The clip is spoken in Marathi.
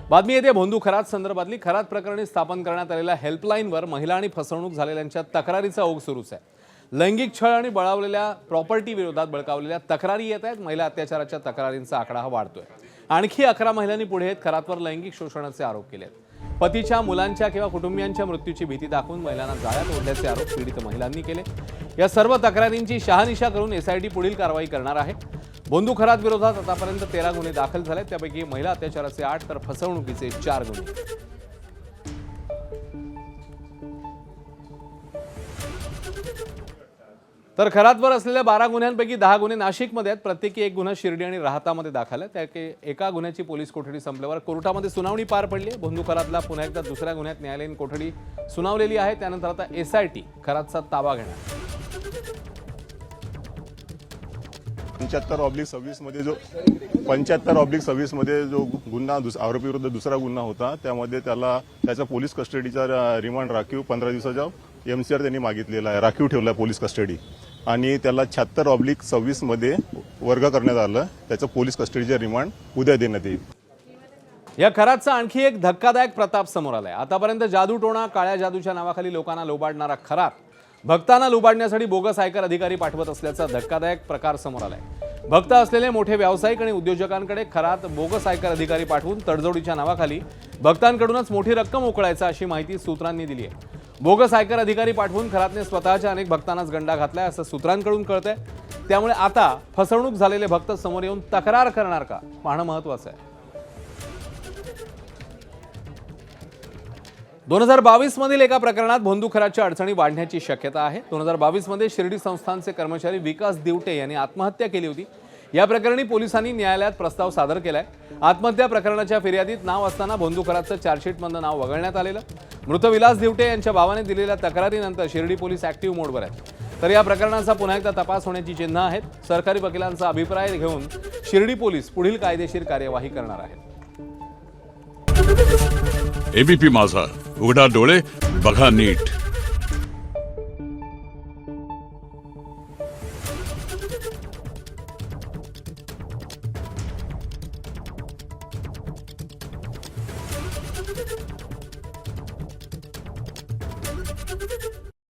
बातमी येते भोंदू खरात संदर्भातली. खरात प्रकरणी स्थापन करण्यात आलेल्या हेल्पलाईनवर महिला आणि फसवणूक झालेल्यांच्या तक्रारीचा ओघ सुरूच आहे. लैंगिक छळ आणि बळावलेल्या प्रॉपर्टी विरोधात बळकावलेल्या तक्रारी येत आहेत. महिला अत्याचाराच्या तक्रारींचा आकडा हा वाढतोय. आणखी 11 महिलांनी पुढे येत खरातवर लैंगिक शोषणाचे आरोप केले आहेत. पतीच्या, मुलांच्या किंवा कुटुंबियांच्या मृत्यूची भीती दाखवून महिलांना जाळ्यात ओढल्याचे आरोप पीडित महिलांनी केले. या सर्व तक्रारींची शहानिशा करून एसआयटी पुढील कारवाई करणार आहे. भोंदू खरात विरोधात आतापर्यंत 13 गुन्हे दाखल झाले. त्यापैकी महिला अत्याचाराचे 8 तर फसवणुकीचे 4 गुन्हे. तर खरातवर असलेल्या 12 गुन्ह्यांपैकी 10 गुन्हे नाशिकमध्ये आहेत. प्रत्येकी एक गुन्हा शिर्डी आणि राहतामध्ये दाखल आहे. त्यापैकी एका गुन्ह्याची पोलीस कोठडी संपल्यावर कोर्टामध्ये सुनावणी पार पडली आहे. भोंदू खरातला पुन्हा एकदा दुसऱ्या गुन्ह्यात न्यायालयीन कोठडी सुनावलेली आहे. त्यानंतर आता एसआयटी खरातचा ताबा घेणार. 75/26 मध्ये जो गुन्हा आरोपी विरुद्ध दुसरा गुन्हा होता त्यामध्ये त्याचा पोलीस कस्टडीचा रिमांड राखीव 15 दिवसाच्या एमसीआर त्यांनी मागितलेला आहे. राखीव ठेवला पोलीस कस्टडी आणि त्याला 76/26 मध्ये वर्ग करण्यात आलं. त्याचं पोलीस कस्टडीचे रिमांड उद्या देण्यात येईल. या खरातचा आणखी एक धक्कादायक प्रताप समोर आलाय. आतापर्यंत जादूटोणा, काळ्या जादूच्या नावाखाली लोकांना लोबाडणारा खरात भक्तांना लुबाडण्यासाठी बोगस आयकर अधिकारी पाठवत असल्याचा धक्कादायक प्रकार समोर आलाय. भक्त असलेले मोठे व्यावसायिक आणि उद्योजकांकडे खरात बोगस आयकर अधिकारी पाठवून तडजोडीच्या नावाखाली भक्तांकडूनच मोठी रक्कम उकळायचा अशी माहिती सूत्रांनी दिली आहे. बोगस आयकर अधिकारी पाठवून खरातने स्वतःच्या अनेक भक्तांनाच गंडा घातलाय असं सूत्रांकडून कळतंय. त्यामुळे आता फसवणूक झालेले भक्त समोर येऊन तक्रार करणार का पाहणं महत्त्वाचं आहे. 2022 मधील एका प्रकरणात भोंदू खरातच्या अडचणी वाढण्याची शक्यता आहे. 2022 मध्ये शिर्डी संस्थानचे कर्मचारी विकास दिवटे यांनी आत्महत्या केली होती. या प्रकरणी पोलिसांनी न्यायालयात प्रस्ताव सादर केलाय. आत्महत्या प्रकरणाच्या फिर्यादीत नाव असताना भोंदू खरातचं चार्जशीटमधलं नाव वगळण्यात आलेलं. मृत विलास दिवटे यांच्या भावाने दिलेल्या तक्रारीनंतर शिर्डी पोलीस ऍक्टिव्ह मोडवर आहेत. तर या प्रकरणाचा पुन्हा एकदा तपास होण्याची चिन्ह आहेत. सरकारी वकिलांचा अभिप्राय घेऊन शिर्डी पोलीस पुढील कायदेशीर कार्यवाही करणार आहेत. एबीपी माझा, उघडा डोळे बघा नीट.